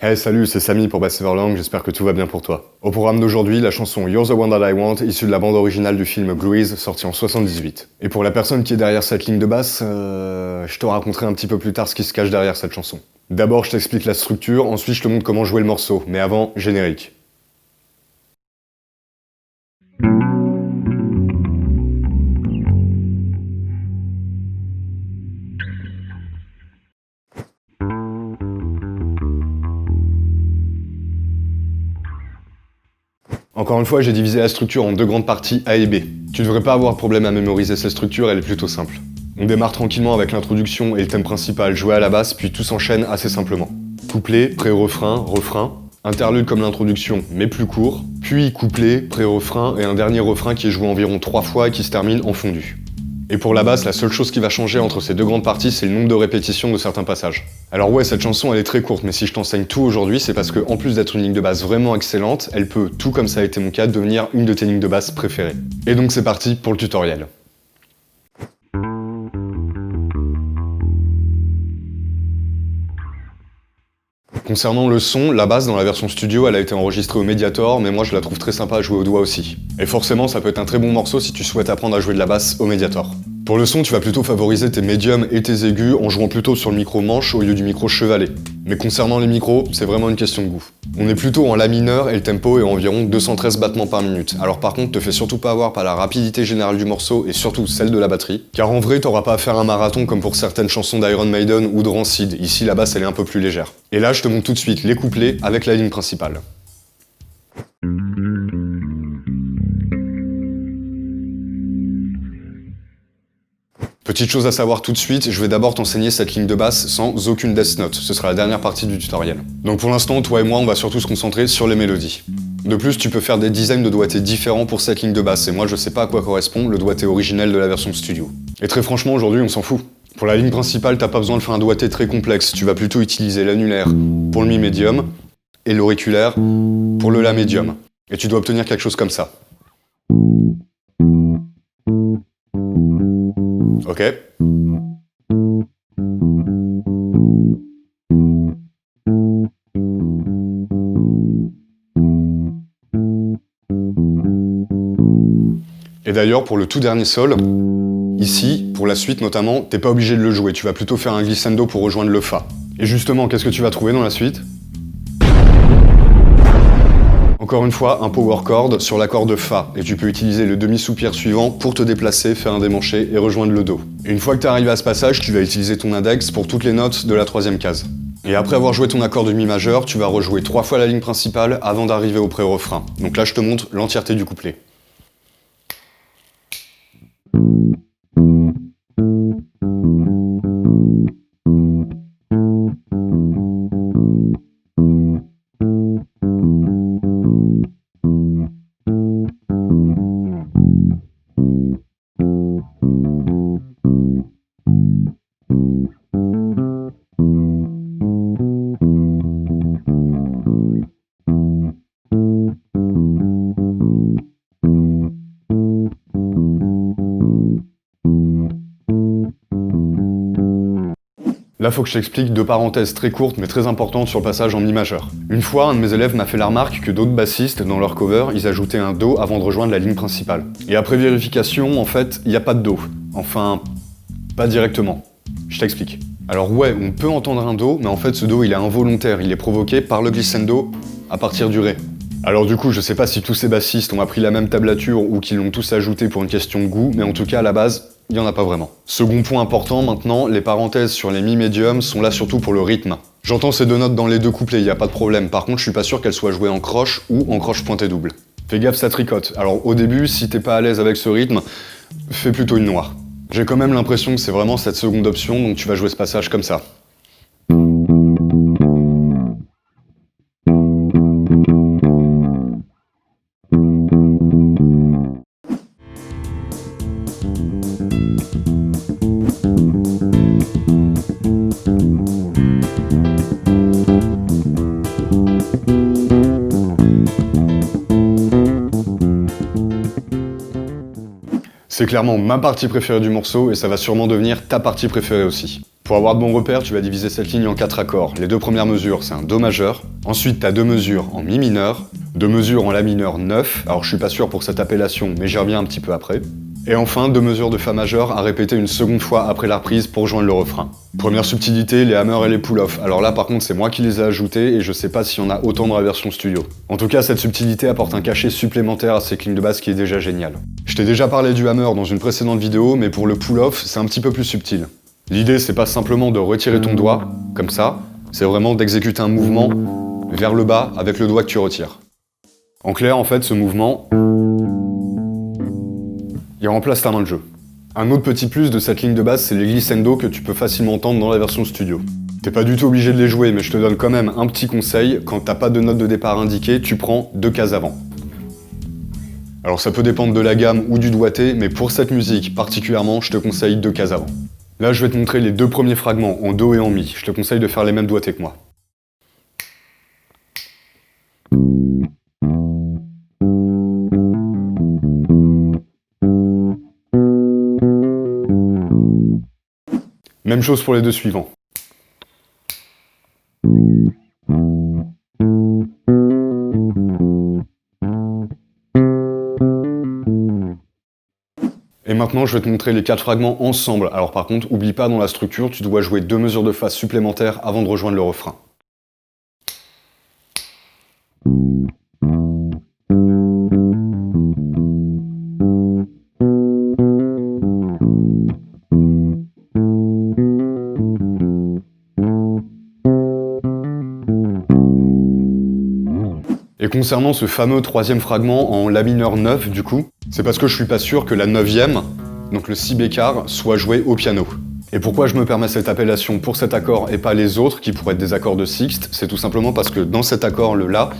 Hey salut, c'est Samy pour Bass Everlong, j'espère que tout va bien pour toi. Au programme d'aujourd'hui, la chanson You're the One That I Want, issue de la bande originale du film Grease, sorti en 78. Et pour la personne qui est derrière cette ligne de basse, je te raconterai un petit peu plus tard ce qui se cache derrière cette chanson. D'abord, je t'explique la structure, ensuite je te montre comment jouer le morceau, mais avant, générique. Encore une fois, j'ai divisé la structure en deux grandes parties A et B. Tu devrais pas avoir de problème à mémoriser cette structure, elle est plutôt simple. On démarre tranquillement avec l'introduction et le thème principal joué à la basse, puis tout s'enchaîne assez simplement. Couplet, pré-refrain, refrain, interlude comme l'introduction, mais plus court, puis couplet, pré-refrain et un dernier refrain qui est joué environ 3 fois et qui se termine en fondu. Et pour la basse, la seule chose qui va changer entre ces deux grandes parties, c'est le nombre de répétitions de certains passages. Alors ouais, cette chanson elle est très courte, mais si je t'enseigne tout aujourd'hui, c'est parce que en plus d'être une ligne de basse vraiment excellente, elle peut, tout comme ça a été mon cas, devenir une de tes lignes de basse préférées. Et donc c'est parti pour le tutoriel. Concernant le son, la basse dans la version studio, elle a été enregistrée au Mediator, mais moi je la trouve très sympa à jouer au doigt aussi. Et forcément, ça peut être un très bon morceau si tu souhaites apprendre à jouer de la basse au Mediator. Pour le son, tu vas plutôt favoriser tes médiums et tes aigus en jouant plutôt sur le micro manche au lieu du micro chevalet. Mais concernant les micros, c'est vraiment une question de goût. On est plutôt en La mineur et le tempo est environ 213 battements par minute. Alors par contre, te fais surtout pas avoir par la rapidité générale du morceau et surtout celle de la batterie, car en vrai, t'auras pas à faire un marathon comme pour certaines chansons d'Iron Maiden ou de Rancid. Ici, la basse, elle est un peu plus légère. Et là, je te montre tout de suite les couplets avec la ligne principale. Petite chose à savoir tout de suite, je vais d'abord t'enseigner cette ligne de basse sans aucune death note. Ce sera la dernière partie du tutoriel. Donc pour l'instant, toi et moi, on va surtout se concentrer sur les mélodies. De plus, tu peux faire des designs de doigtés différents pour cette ligne de basse, et moi je sais pas à quoi correspond le doigté originel de la version studio. Et très franchement, aujourd'hui, on s'en fout. Pour la ligne principale, t'as pas besoin de faire un doigté très complexe, tu vas plutôt utiliser l'annulaire pour le mi médium, et l'auriculaire pour le la médium. Et tu dois obtenir quelque chose comme ça. Ok. Et d'ailleurs, pour le tout dernier sol, ici, pour la suite notamment, t'es pas obligé de le jouer, tu vas plutôt faire un glissando pour rejoindre le Fa. Et justement, qu'est-ce que tu vas trouver dans la suite ? Encore une fois, un power chord sur l'accord de Fa, et tu peux utiliser le demi-soupir suivant pour te déplacer, faire un démanché et rejoindre le Do. Et une fois que tu es arrivé à ce passage, tu vas utiliser ton index pour toutes les notes de la troisième case. Et après avoir joué ton accord de mi majeur, tu vas rejouer 3 fois la ligne principale avant d'arriver au pré-refrain. Donc là, je te montre l'entièreté du couplet. Là, faut que je t'explique 2 parenthèses très courtes mais très importantes sur le passage en mi majeur. Une fois, un de mes élèves m'a fait la remarque que d'autres bassistes, dans leur cover, ils ajoutaient un Do avant de rejoindre la ligne principale. Et après vérification, en fait, il n'y a pas de Do. Enfin, pas directement. Je t'explique. Alors ouais, on peut entendre un Do, mais en fait ce Do il est involontaire, il est provoqué par le glissando à partir du Ré. Alors du coup, je sais pas si tous ces bassistes ont appris la même tablature ou qu'ils l'ont tous ajouté pour une question de goût, mais en tout cas à la base, il n'y en a pas vraiment. Second point important maintenant, les parenthèses sur les mi médiums sont là surtout pour le rythme. J'entends ces 2 notes dans les 2 couplets, il n'y a pas de problème, par contre je suis pas sûr qu'elles soient jouées en croche ou en croche pointée double. Fais gaffe, ça tricote. Alors au début, si t'es pas à l'aise avec ce rythme, fais plutôt une noire. J'ai quand même l'impression que c'est vraiment cette seconde option, donc tu vas jouer ce passage comme ça. C'est clairement ma partie préférée du morceau et ça va sûrement devenir ta partie préférée aussi. Pour avoir de bons repères, tu vas diviser cette ligne en 4 accords. Les 2 premières mesures, c'est un Do majeur, Ensuite, tu as 2 mesures en mi mineur, 2 mesures en la mineur 9, alors je suis pas sûr pour cette appellation, mais j'y reviens un petit peu après. Et enfin, 2 mesures de fa majeur à répéter une seconde fois après la reprise pour joindre le refrain. Première subtilité, les hammers et les pull-off. Alors là par contre c'est moi qui les ai ajoutés et je sais pas s'il y en a autant dans la version studio. En tout cas cette subtilité apporte un cachet supplémentaire à cette ligne de basse qui est déjà géniale. Je t'ai déjà parlé du hammer dans une précédente vidéo, mais pour le pull-off c'est un petit peu plus subtil. L'idée c'est pas simplement de retirer ton doigt, comme ça, c'est vraiment d'exécuter un mouvement vers le bas avec le doigt que tu retires. En clair en fait ce mouvement, il remplace ta main de jeu. Un autre petit plus de cette ligne de basse, c'est les glissando que tu peux facilement entendre dans la version studio. T'es pas du tout obligé de les jouer, mais je te donne quand même un petit conseil, quand t'as pas de note de départ indiquée, tu prends 2 cases avant. Alors ça peut dépendre de la gamme ou du doigté, mais pour cette musique particulièrement, je te conseille 2 cases avant. Là je vais te montrer les 2 premiers fragments, en Do et en Mi. Je te conseille de faire les mêmes doigtés que moi. Même chose pour les 2 suivants. Et maintenant, je vais te montrer les 4 fragments ensemble. Alors par contre, oublie pas dans la structure, tu dois jouer 2 mesures de phase supplémentaires avant de rejoindre le refrain. Et concernant ce fameux 3e fragment en La mineur 9 du coup, c'est parce que je suis pas sûr que la 9e, donc le si bécard, soit joué au piano. Et pourquoi je me permets cette appellation pour cet accord et pas les autres qui pourraient être des accords de sixte, c'est tout simplement parce que dans cet accord, le La,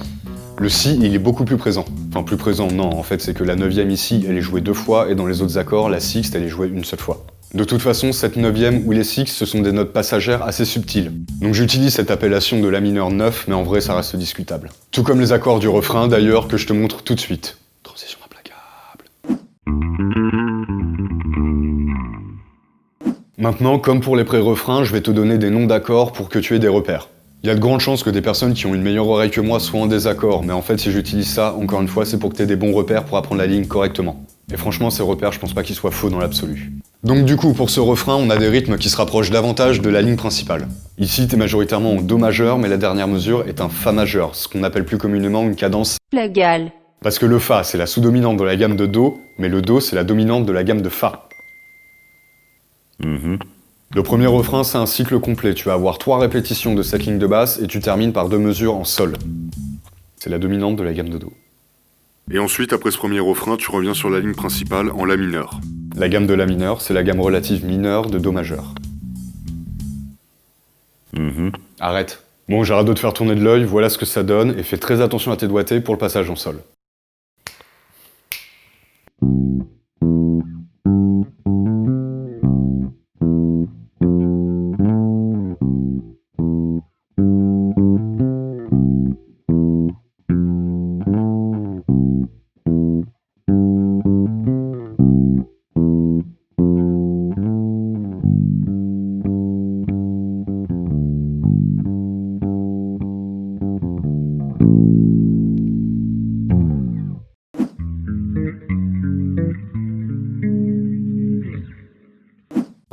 le si il est beaucoup plus présent. Enfin plus présent, non, en fait c'est que la 9e ici elle est jouée 2 fois et dans les autres accords, la sixte elle est jouée une seule fois. De toute façon, cette 9e ou les sixtes, ce sont des notes passagères assez subtiles. Donc j'utilise cette appellation de La mineur 9, mais en vrai ça reste discutable. Tout comme les accords du refrain d'ailleurs que je te montre tout de suite. Transition implacable. Maintenant, comme pour les pré-refrains, je vais te donner des noms d'accords pour que tu aies des repères. Il y a de grandes chances que des personnes qui ont une meilleure oreille que moi soient en désaccord, mais en fait si j'utilise ça, encore une fois, c'est pour que tu aies des bons repères pour apprendre la ligne correctement. Et franchement, ces repères, je pense pas qu'ils soient faux dans l'absolu. Donc du coup, pour ce refrain, on a des rythmes qui se rapprochent davantage de la ligne principale. Ici, t'es majoritairement en Do majeur, mais la dernière mesure est un Fa majeur, ce qu'on appelle plus communément une cadence flagale. Parce que le Fa, c'est la sous-dominante de la gamme de Do, mais le Do, c'est la dominante de la gamme de Fa. Le premier refrain, c'est un cycle complet. Tu vas avoir 3 répétitions de cette ligne de basse et tu termines par 2 mesures en Sol. C'est la dominante de la gamme de Do. Et ensuite, après ce premier refrain, tu reviens sur la ligne principale en La mineur. La gamme de La mineur, c'est la gamme relative mineure de Do majeur. Arrête. Bon, j'arrête de te faire tourner de l'œil, voilà ce que ça donne, et fais très attention à tes doigtés pour le passage en Sol.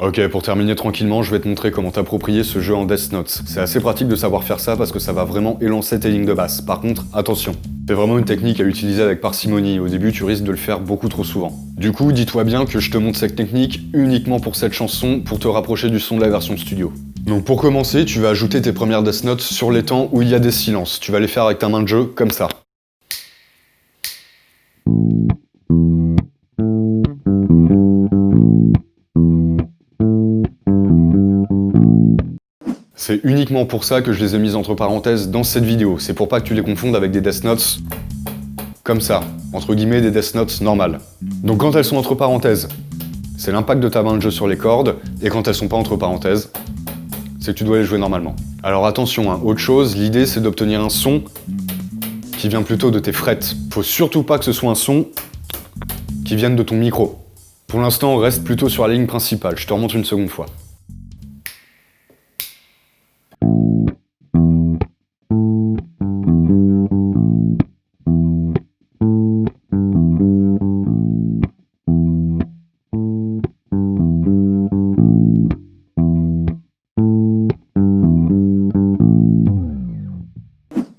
Ok, pour terminer tranquillement, je vais te montrer comment t'approprier ce jeu en Death Notes. C'est assez pratique de savoir faire ça parce que ça va vraiment élancer tes lignes de basse. Par contre, attention, c'est vraiment une technique à utiliser avec parcimonie. Au début, tu risques de le faire beaucoup trop souvent. Du coup, dis-toi bien que je te montre cette technique uniquement pour cette chanson, pour te rapprocher du son de la version studio. Donc pour commencer, tu vas ajouter tes premières Death Notes sur les temps où il y a des silences. Tu vas les faire avec ta main de jeu, comme ça. C'est uniquement pour ça que je les ai mises entre parenthèses dans cette vidéo. C'est pour pas que tu les confondes avec des Death Notes comme ça, entre guillemets des Death Notes normales. Donc quand elles sont entre parenthèses, c'est l'impact de ta main de jeu sur les cordes, et quand elles sont pas entre parenthèses, c'est que tu dois les jouer normalement. Alors attention, hein, autre chose, l'idée c'est d'obtenir un son qui vient plutôt de tes frettes. Faut surtout pas que ce soit un son qui vienne de ton micro. Pour l'instant, on reste plutôt sur la ligne principale, je te remonte une seconde fois.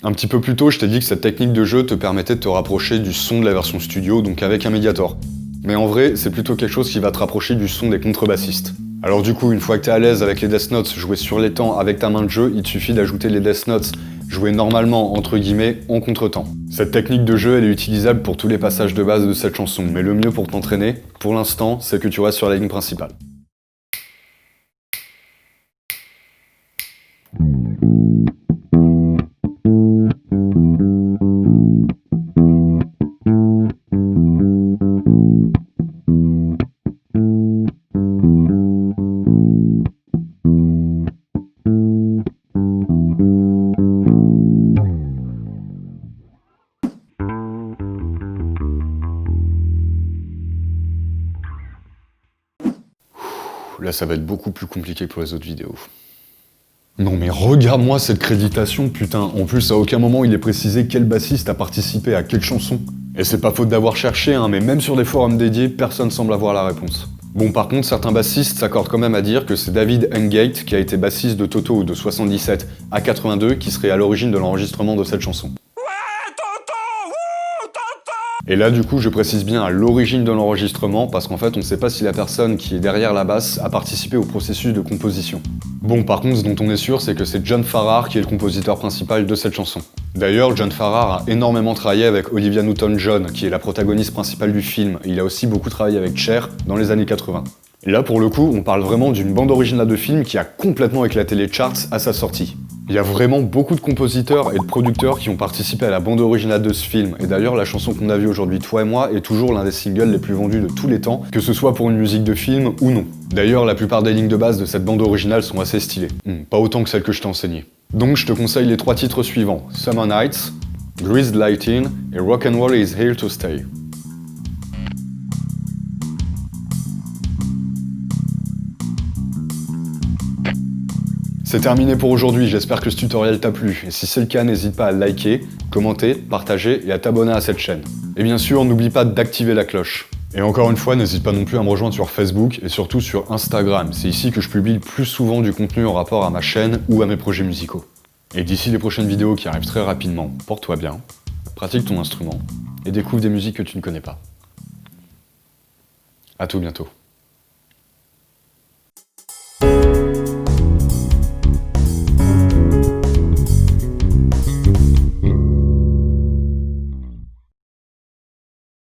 Un petit peu plus tôt, je t'ai dit que cette technique de jeu te permettait de te rapprocher du son de la version studio, donc avec un médiator. Mais en vrai, c'est plutôt quelque chose qui va te rapprocher du son des contrebassistes. Alors du coup, une fois que t'es à l'aise avec les Death Notes joués sur les temps avec ta main de jeu, il te suffit d'ajouter les Death Notes joués normalement, entre guillemets, en contretemps. Cette technique de jeu, elle est utilisable pour tous les passages de base de cette chanson, mais le mieux pour t'entraîner, pour l'instant, c'est que tu restes sur la ligne principale. Là, ça va être beaucoup plus compliqué que pour les autres vidéos. Non mais regarde-moi cette créditation, putain. En plus, à aucun moment il est précisé quel bassiste a participé à quelle chanson. Et c'est pas faute d'avoir cherché, hein, mais même sur des forums dédiés, personne semble avoir la réponse. Bon, par contre, certains bassistes s'accordent quand même à dire que c'est David Hungate, qui a été bassiste de Toto de 77 à 82, qui serait à l'origine de l'enregistrement de cette chanson. Et là, du coup, je précise bien à l'origine de l'enregistrement, parce qu'en fait, on ne sait pas si la personne qui est derrière la basse a participé au processus de composition. Bon, par contre, ce dont on est sûr, c'est que c'est John Farrar qui est le compositeur principal de cette chanson. D'ailleurs, John Farrar a énormément travaillé avec Olivia Newton-John, qui est la protagoniste principale du film. Il a aussi beaucoup travaillé avec Cher dans les années 80. Et là, pour le coup, on parle vraiment d'une bande originale de film qui a complètement éclaté les charts à sa sortie. Il y a vraiment beaucoup de compositeurs et de producteurs qui ont participé à la bande originale de ce film, et d'ailleurs la chanson qu'on a vue aujourd'hui, Toi et moi, est toujours l'un des singles les plus vendus de tous les temps, que ce soit pour une musique de film ou non. D'ailleurs, la plupart des lignes de base de cette bande originale sont assez stylées. Pas autant que celles que je t'ai enseignées. Donc je te conseille les 3 titres suivants, Summer Nights, Greased Lightning et Rock'n'Roll is Here to Stay. C'est terminé pour aujourd'hui, j'espère que ce tutoriel t'a plu, et si c'est le cas, n'hésite pas à liker, commenter, partager et à t'abonner à cette chaîne. Et bien sûr, n'oublie pas d'activer la cloche. Et encore une fois, n'hésite pas non plus à me rejoindre sur Facebook et surtout sur Instagram, c'est ici que je publie le plus souvent du contenu en rapport à ma chaîne ou à mes projets musicaux. Et d'ici les prochaines vidéos qui arrivent très rapidement, porte-toi bien, pratique ton instrument et découvre des musiques que tu ne connais pas. À tout bientôt.